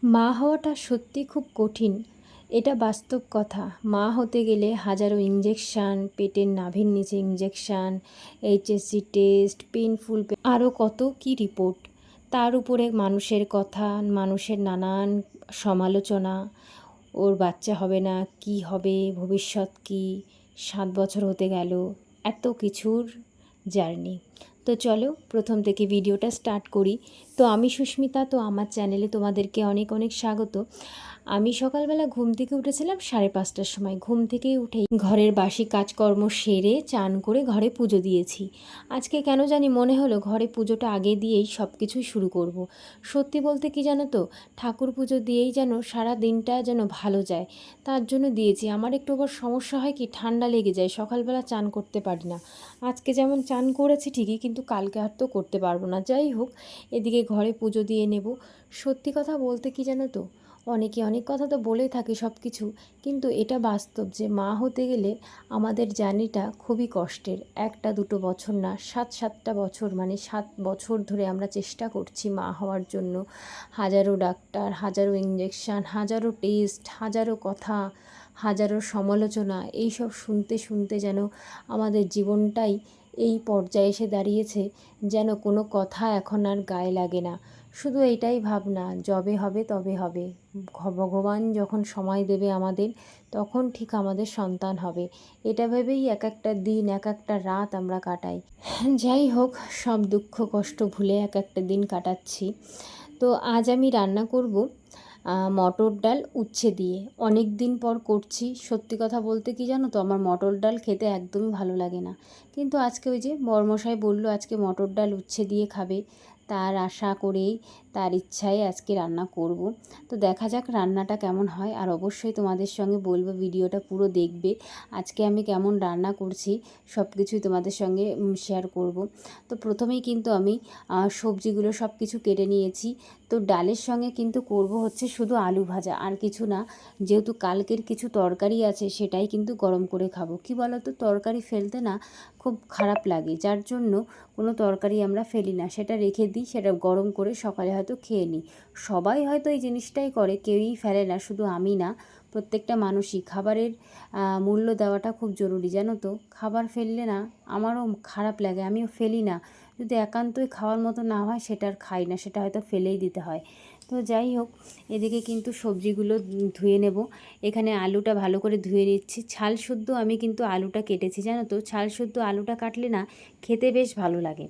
মা হওয়াটা সত্যি খুব কঠিন। এটা বাস্তব কথা। মা হতে গেলে হাজারো ইঞ্জেকশান, পেটের নাভির নিচে ইঞ্জেকশান, এইচএসসি টেস্ট, পেইনফুল আরও কত কী রিপোর্ট। তার উপরে মানুষের কথা, মানুষের নানান সমালোচনা, ওর বাচ্চা হবে না, কি হবে, ভবিষ্যৎ কী, 7 বছর হতে গেল, এত কিছুর জার্নি। তো চলো প্রথম থেকে ভিডিওটা স্টার্ট করি। তো আমি সুস্মিতা, তো আমার চ্যানেলে তোমাদেরকে অনেক অনেক স্বাগত। আমি সকালবেলা ঘুম থেকে উঠেছিলাম 5:30টার সময়। ঘুম থেকে উঠেই ঘরের বাসি কাজকর্ম সেরে চান করে ঘরে পুজো দিয়েছি। আজকে কেন জানি মনে হলো ঘরে পুজোটা আগে দিয়েই সব কিছুই শুরু করব। সত্যি বলতে কি জানো তো, ঠাকুর পুজো দিয়েই যেন সারা দিনটা যেন ভালো যায়, তার জন্য দিয়েছি। আমার একটু আবার সমস্যা হয় কি, ঠান্ডা লেগে যায়, সকালবেলা চান করতে পারি না। আজকে যেমন চান করেছি ঠিকই, কিন্তু কালকে আর তো করতে পারবো না। যাই হোক, এদিকে ঘরে পুজো দিয়ে নেব। সত্যি কথা বলতে কি জানো তো, অনেকে অনেক কথা তো বলেই থাকে সব কিছু, কিন্তু এটা বাস্তব যে মা হতে গেলে আমাদের জার্নিটা খুবই কষ্টের। 1-2 বছর না, 7-7টা বছর, মানে 7 বছর ধরে আমরা চেষ্টা করছি মা হওয়ার জন্য। হাজারো ডাক্তার, হাজারো ইঞ্জেকশান, হাজারো টেস্ট, হাজারো কথা, হাজারো সমালোচনা, এইসব শুনতে শুনতে যেন আমাদের জীবনটাই এই পর্যায়ে এসে দাঁড়িয়েছে, যেন কোনো কথা এখন আর গায়ে লাগে না। শুধু এইটাই ভাবনা, যবে হবে তবে হবে। ভগবান যখন সময় দেবে আমাদের, তখন ঠিক আমাদের সন্তান হবে। এটা ভেবেই এক একটা দিন, এক একটা রাত আমরা কাটাই। যাই হোক, সব দুঃখ কষ্ট ভুলে এক একটা দিন কাটাচ্ছি। তো আজ আমি রান্না করব মটর ডাল উচ্ছে দিয়ে। অনেক দিন পর করছি। সত্যি কথা বলতে কি জানো তো, আমার মটর ডাল খেতে একদমই ভালো লাগে না, কিন্তু আজকে ওই যে বড়মশাই বলল আজকে মটর ডাল উচ্ছে দিয়ে খাবে, তার আশা করেই, তার ইচ্ছায় আজকে রান্না করব। তো দেখা যাক রান্নাটা কেমন হয়, আর অবশ্যই তোমাদের সঙ্গে বলবো, ভিডিওটা পুরো দেখবে। আজকে আমি কেমন রান্না করছি সব কিছুই তোমাদের সঙ্গে শেয়ার করব। তো প্রথমেই কিন্তু আমি সবজিগুলো সব কিছু কেটে নিয়েছি। তো ডালের সঙ্গে কিন্তু করব হচ্ছে শুধু আলু ভাজা, আর কিছু না। যেহেতু কালকের কিছু তরকারি আছে, সেটাই কিন্তু গরম করে খাবো। কি বলো তো, তরকারি ফেলতে না খুব খারাপ লাগে, যার জন্য কোনো তরকারি আমরা ফেলি না, সেটা রেখে দিই, সেটা গরম করে সকালে হয়তো খেয়ে নিই। সবাই হয়তো এই জিনিসটাই করে, কেউই ফেলে না, শুধু আমি না, প্রত্যেকটা মানুষই। খাবারের মূল্য দেওয়াটা খুব জরুরি, জানো তো। খাবার ফেললে না আমারও খারাপ লাগে, আমিও ফেলি না। যদি একান্তই খাওয়ার মতো না হয়, সেটা আর খাই না, সেটা হয়তো ফেলেই দিতে হয়। তো যাই হোক, এদিকে কিন্তু সবজিগুলো ধুয়ে নেব। এখানে আলুটা ভালো করে ধুয়ে নিচ্ছি। ছাল শুদ্ধ আমি কিন্তু আলুটা কেটেছি, জানো তো। ছাল শুদ্ধ আলুটা কাটলে না খেতে বেশ ভালো লাগে,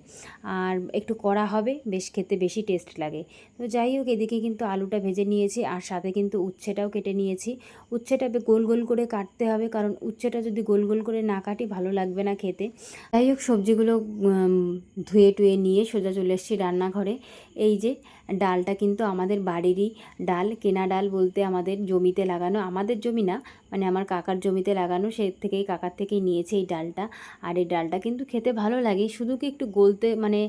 আর একটু কড়া হবে, বেশ খেতে বেশি টেস্ট লাগে। তো যাই হোক, এদিকে কিন্তু আলুটা ভেজে নিয়েছি, আর সাথে কিন্তু উচ্ছেটাও কেটে নিয়েছি। উচ্ছেটা গোল গোল করে কাটতে হবে, কারণ উচ্ছেটা যদি গোল গোল করে না কাটি ভালো লাগবে না খেতে। যাই হোক, সবজিগুলো ধুয়ে টুয়ে নিয়ে সোজা চলে এসেছি রান্নাঘরে। এই যে ডালটা কিন্তু আমাদের বাড়িরই ডাল, কেনা ডাল বলতে আমাদের জমিতে লাগানো, আমাদের জমি না, মানে আমার কাকার জমিতে লাগানো, সে থেকেই, কাকার থেকেই নিয়েছে এই ডালটা। আর এই ডালটা কিন্তু খেতে ভালো লাগে, শুধু কি একটু গলতে, মানে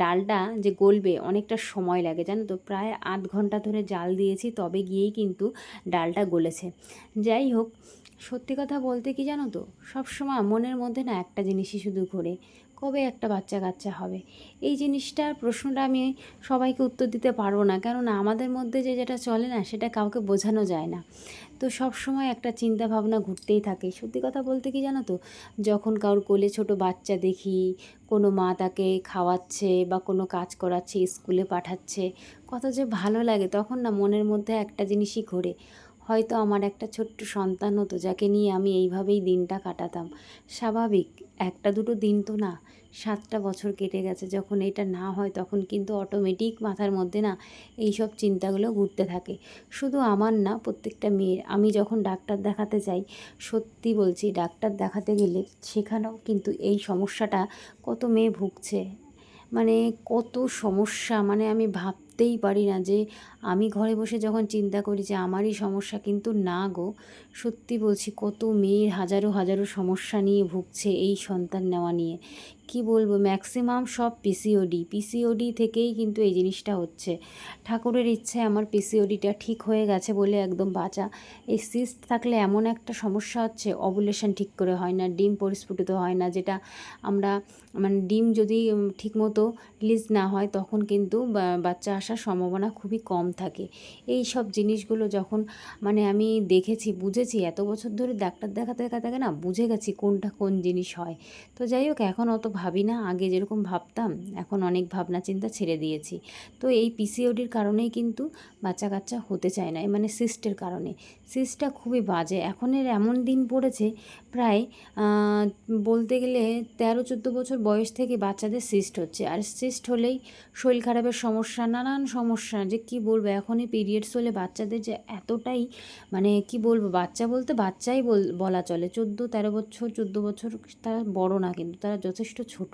ডালটা যে গলবে অনেকটা সময় লাগে, জানো তো। প্রায় 8 ঘন্টা ধরে জাল দিয়েছি, তবে গিয়েই কিন্তু ডালটা গলেছে। যাই হোক, সত্যি কথা বলতে কি জানো তো, সবসময় মনের মধ্যে না একটা জিনিসই শুধু ঘোরে, কবে একটা বাচ্চা কাচ্চা হবে। এই জিনিসটার প্রশ্নটা আমি সবাইকে উত্তর দিতে পারবো না, কেননা আমাদের মধ্যে যে যেটা চলে না, সেটা কাউকে বোঝানো যায় না। তো সব সময় একটা চিন্তা ভাবনা ঘুরতেই থাকে। সত্যি কথা বলতে কি জানো তো, যখন কারোর কোলে ছোট বাচ্চা দেখি, কোনো মা তাকে খাওয়াচ্ছে বা কোনো কাজ করাচ্ছে, স্কুলে পাঠাচ্ছে, কত যে ভালো লাগে, তখন না মনের মধ্যে একটা জিনিসই ঘোরে, হয়তো আমার একটা ছোট্ট সন্তান হতো, যাকে নিয়ে আমি এইভাবেই দিনটা কাটাতাম। স্বাভাবিক, 1-2 দিন তো না, 7টা বছর কেটে গেছে। যখন এটা না হয়, তখন কিন্তু অটোমেটিক মাথার মধ্যে না এই সব চিন্তাগুলো ঘুরতে থাকে। শুধু আমার না, প্রত্যেকটা মেয়ের। আমি যখন ডাক্তার দেখাতে যাই, সত্যি বলছি, ডাক্তার দেখাতে গেলে সেখানেও কিন্তু এই সমস্যাটা কত মেয়ে ভুগছে, মানে কত সমস্যা, মানে আমি ভাবতেই পারি না যে আমি ঘরে বসে যখন চিন্তা করি যে আমারই সমস্যা, কিন্তু না গো, সত্যি বলছি, কত মেয়ের হাজারো হাজারো সমস্যা নিয়ে ভুগছে এই সন্তান নেওয়া নিয়ে। কি বলবো, ম্যাক্সিমাম সব পিসিওডি থেকেই কিন্তু এই জিনিসটা হচ্ছে। ঠাকুরের ইচ্ছায় আমার পিসিওডিটা ঠিক হয়ে গেছে বলে একদম বাঁচা। এই সিস্ট থাকলে এমন একটা সমস্যা হচ্ছে, ওভুলেশন ঠিক করে হয় না, ডিম পরিস্ফুটিত হয় না, যেটা আমরা, মানে ডিম যদি ঠিকমতো রিলিজ না হয়, তখন কিন্তু বাচ্চা আসার সম্ভাবনা খুবই কম থাকে। এই সব জিনিসগুলো যখন মানে আমি দেখেছি, বুঝেছি, এত বছর ধরে ডাক্তার দেখাতে দেখাতে না বুঝে গেছি কোনটা কোন জিনিস হয়। তো যাই হোক, এখন অত ভাবি না, আগে যেরকম ভাবতাম এখন অনেক ভাবনা চিন্তা ছেড়ে দিয়েছি। তো এই পিসিওডির কারণেই কিন্তু বাচ্চা কাচ্চা হতে চায় না, মানে সিস্টের কারণে। সিস্টটা খুবই বাজে, এখনের এমন দিন পড়েছে প্রায় বলতে গেলে 13-14 বছর বয়স থেকে বাচ্চাদের সিস্ট হচ্ছে। আর সিস্ট হলেই শরীর খারাপের সমস্যা, নানান সমস্যা, যে কি বলবো। এখনই পিরিয়ডস হলে বাচ্চাদের যে এতটাই মানে কি বলবো, বাচ্চা বলতে বাচ্চাই বলা চলে, 14-13 বছর 14 বছর, তারা বড় না কিন্তু তারা যথেষ্ট ছোট।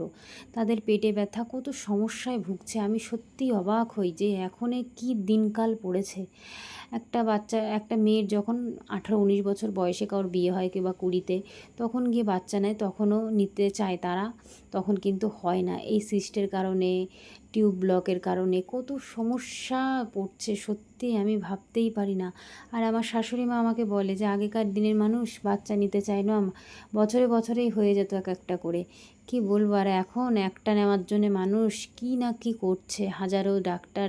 তাদের পেটে ব্যথা, কত সমস্যায় ভুগছে। আমি সত্যিই অবাক হই যে এখনে কি দিনকাল পড়েছে। একটা মেয়ের যখন 18-19 বছর বয়সে কারোর বিয়ে হয় কিংবা 20-তে, তখন গিয়ে বাচ্চা নেয়, তখনও নিতে চায় তারা, তখন কিন্তু হয় না। এই সিস্টের কারণে, টিউব ব্লকের কারণে কত সমস্যা পড়ছে, সত্যি আমি ভাবতেই পারি না। আর আমার শাশুড়ি মা আমাকে বলে যে আগেকার দিনের মানুষ বাচ্চা নিতে চায় না, বছরে বছরেই হয়ে যেত এক একটা করে। কি বলবো, আর এখন একটা নেওয়ার জন্য মানুষ কি না কি করছে, হাজারো ডাক্তার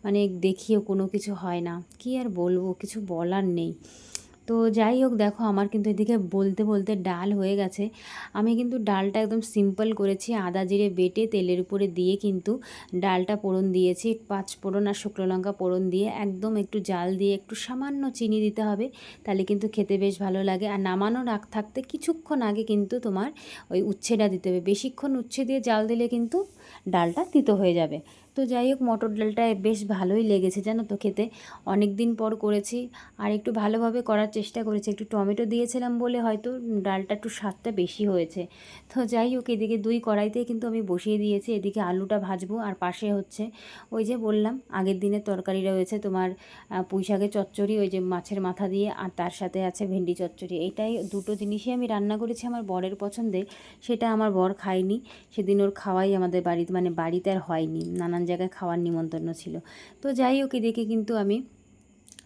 মানে দেখিয়েও কোনো কিছু হয় না। কি আর বলবো, কিছু বলার নেই। তো যাই হোক, দেখো আমার কিন্তু এদিকে বলতে বলতে ডাল হয়ে গেছে। আমি কিন্তু ডালটা একদম সিম্পল করেছি, আদা জিরে বেটে তেলের উপরে দিয়ে কিন্তু ডালটা ফোড়ন দিয়েছি, 5 ফোড়ন আর শুকনো লঙ্কা ফোড়ন দিয়ে একদম একটু জাল দিয়ে একটু সামান্য চিনি দিতে হবে, তাহলে কিন্তু খেতে বেশ ভালো লাগে। আর নামানোর থাকতে কিছুক্ষণ আগে কিন্তু তোমার ওই উচ্ছেটা দিতে হবে, বেশিক্ষণ উচ্ছে দিয়ে জাল দিলে কিন্তু ডালটা তিতো হয়ে যাবে। তো যাই হোক, মটর ডালটা বেশ ভালোই লেগেছে জানো তো খেতে, অনেক দিন পর করেছি আর একটু ভালোভাবে করার চেষ্টা করেছি। একটু টমেটো দিয়েছিলাম বলে হয়তো ডালটা একটু স্বাদটা বেশি হয়েছে। তো যাই হোক, এদিকে 2 কড়াইতেই কিন্তু আমি বসিয়ে দিয়েছি, এদিকে আলুটা ভাজবো আর পাশে হচ্ছে ওই যে বললাম আগের দিনের তরকারি রয়েছে তোমার, পুঁই শাকের চচ্চড়ি, ওই যে মাছের মাথা দিয়ে, আর তার সাথে আছে ভেন্ডি চচ্চড়ি। এটাই দুটো জিনিসই আমি রান্না করেছি আমার বরের পছন্দের। সেটা আমার বর খায়নি সেদিন, ওর খাওয়াই আমাদের বাড়িতে মানে বাড়িতে আর হয়নি, নানান জায়গায় খাওয়ার নিমন্ত্রণ ছিল। তো যাই হোক, এদিকে কিন্তু আমি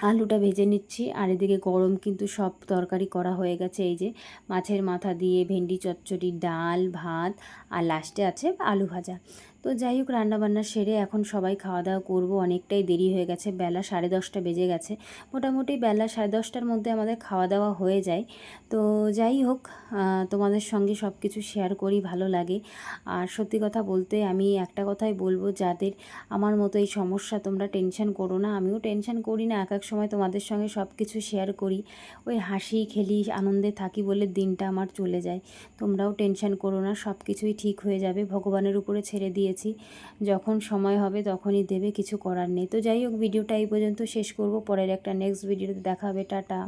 আলুটা ভেজে নিচ্ছি আর এদিকে গরম কিন্তু সব তরকারি করা হয়ে গেছে। এই যে মাছের মাথা দিয়ে ভেন্ডি চচ্চড়ি, ডাল, ভাত, আর লাস্টে আছে আলু ভাজা। তো যাই হোক, রান্নাবান্না সেরে এখন সবাই খাওয়া দাওয়া করবো, অনেকটাই দেরি হয়ে গেছে, বেলা 10:30 বেজে গেছে। মোটামুটি বেলা 10:30টার মধ্যে আমাদের খাওয়া দাওয়া হয়ে যায়। তো যাই হোক, তোমাদের সঙ্গে সব কিছু শেয়ার করি, ভালো লাগে। আর সত্যি কথা বলতে আমি একটা কথাই বলবো, যাদের আমার মতো এই সমস্যা, তোমরা টেনশন করো না, আমিও টেনশন করি না। এক এক সময় তোমাদের সঙ্গে সব কিছু শেয়ার করি, ওই হাসি খেলি আনন্দে থাকি বলে দিনটা আমার চলে যায়। তোমরাও টেনশন করো না, সব কিছুই ঠিক হয়ে যাবে, ভগবানের উপরে ছেড়ে দিয়েছি, যখন সময় হবে তখনই দেবে, কিছু করার নেই। তো যাই হোক, ভিডিওটা এই পর্যন্ত শেষ করব, পরের একটা নেক্সট ভিডিওতে দেখা হবে, টাটা।